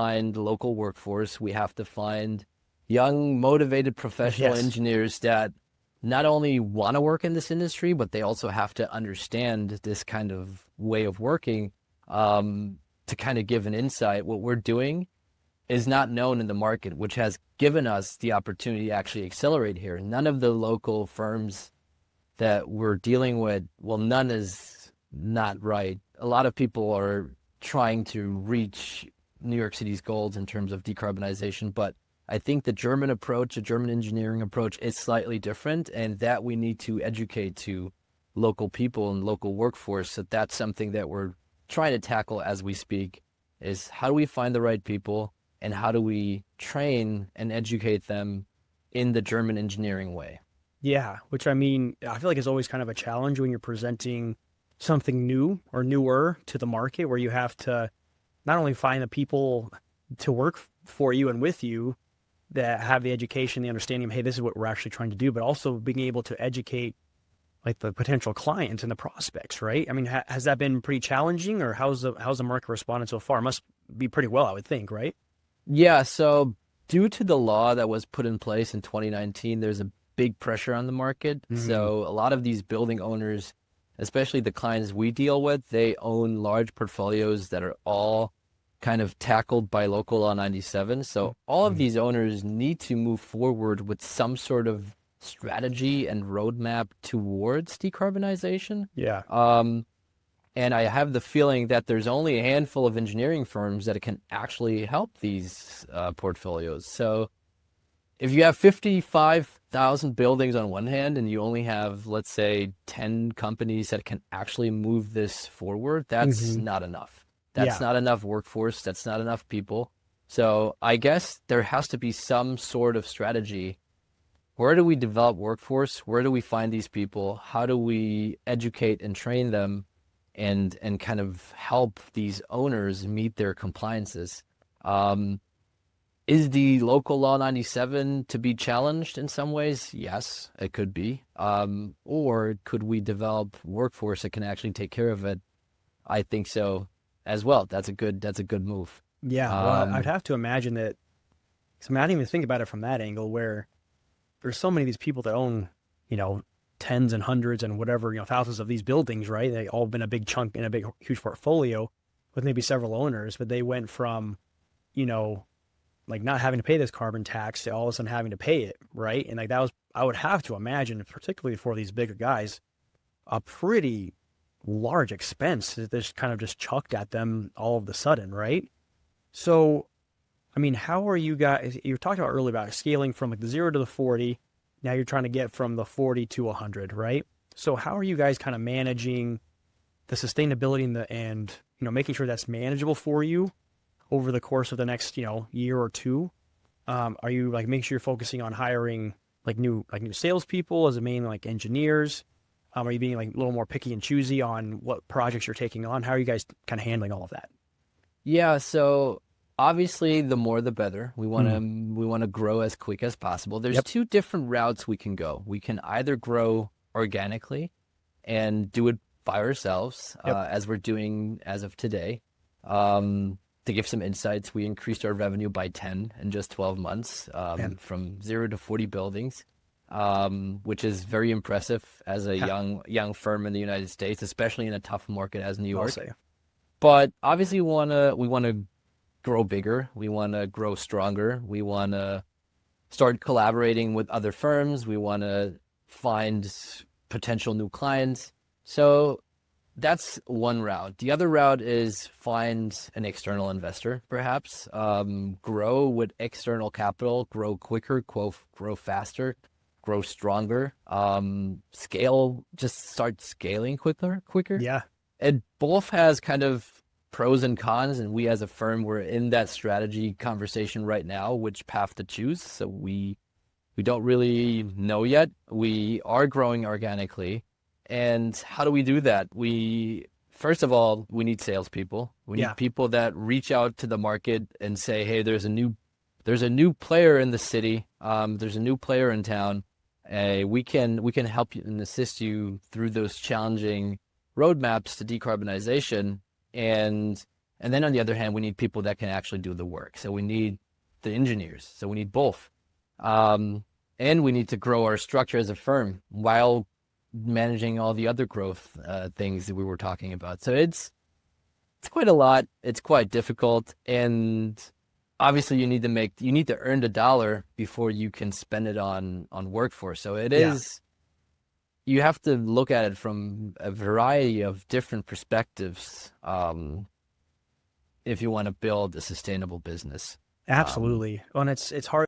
find local workforce. We have to find young, motivated professional Yes. engineers that not only want to work in this industry, but they also have to understand this kind of way of working, to kind of give an insight. What we're doing is not known in the market, which has given us the opportunity to actually accelerate here. None of the local firms that we're dealing with, well, none is not right. A lot of people are trying to reach New York City's goals in terms of decarbonization, but I think the German approach, the German engineering approach is slightly different, and that we need to educate to local people and local workforce. So that's something that we're trying to tackle as we speak, is how do we find the right people and how do we train and educate them in the German engineering way? Yeah, which I mean, I feel like is always kind of a challenge when you're presenting something new or newer to the market, where you have to not only find the people to work for you and with you that have the education, the understanding of, hey, this is what we're actually trying to do, but also being able to educate like the potential clients and the prospects, right? I mean, has that been pretty challenging, or how's the market responded so far? It must be pretty well, I would think, right? Yeah, so due to the law that was put in place in 2019, there's a big pressure on the market. Mm, So a lot of these building owners, especially the clients we deal with, they own large portfolios that are all kind of tackled by local law 97. So all of mm, these owners need to move forward with some sort of strategy and roadmap towards decarbonization. yeah. And I have the feeling that there's only a handful of engineering firms that can actually help these portfolios. So if you have 55,000 buildings on one hand and you only have, let's say, 10 companies that can actually move this forward, that's Hmm. not enough. That's Yeah. not enough workforce. That's not enough people. So I guess there has to be some sort of strategy. Where do we develop workforce? Where do we find these people? How do we educate and train them and kind of help these owners meet their compliances? Um, is the local law 97 to be challenged in some ways? Yes, it could be. Or could we develop workforce that can actually take care of it? I think so as well. That's a good move. Yeah. Well, I'd Um, have to imagine that. 'Cause I mean, I didn't even think about it from that angle, where there's so many of these people that own, you know, tens and hundreds and whatever, thousands of these buildings, right? They all been a big chunk in a big, huge portfolio with maybe several owners, but they went from, you know, like not having to pay this carbon tax to all of a sudden having to pay it, right? And like that was, I would have to imagine, particularly for these bigger guys, a pretty large expense that this kind of just chucked at them all of the sudden, right? So I mean, how are you guys? You talked about earlier about scaling from like the 0 to the 40. Now you're trying to get from the 40 to 100, right? So how are you guys kind of managing the sustainability and making sure that's manageable for you over the course of the next year or two? Are you like making sure you're focusing on hiring like new salespeople as a main like engineers? Are you being like a little more picky and choosy on what projects you're taking on? How are you guys kind of handling all of that? yeah, so obviously the more the better. We want to Mm, we want to grow as quick as possible. There's yep. two different routes we can go. We can either grow organically and do it by ourselves, Yep. as we're doing as of today. To give some insights, we increased our revenue by 10 in just 12 months, Man. from 0 to 40 buildings, which is very impressive as a Yeah. young firm in the United States, especially in a tough market as New I'll York. say. But obviously, we want to grow bigger. We want to grow stronger. We want to start collaborating with other firms. We want to find potential new clients. So that's one route. The other route is find an external investor, perhaps, grow with external capital, grow quicker, grow faster, grow stronger, scale, just start scaling quicker. Yeah. It both has kind of pros and cons, and we as a firm, we're in that strategy conversation right now, which path to choose. So we don't really know yet. We are growing organically. And how do we do that? We first of all, we need salespeople. We Yeah. need people that reach out to the market and say, hey, there's a new player in the city. There's a new player in town. We can help you and assist you through those challenging roadmaps to decarbonization. And And then on the other hand, we need people that can actually do the work. So we need the engineers. So we need both. And we need to grow our structure as a firm while managing all the other growth things that we were talking about. So it's quite a lot. It's quite difficult. And obviously you need to earn the dollar before you can spend it on workforce. So it is, you have to look at it from a variety of different perspectives if you want to build a sustainable business. Absolutely. And it's hard.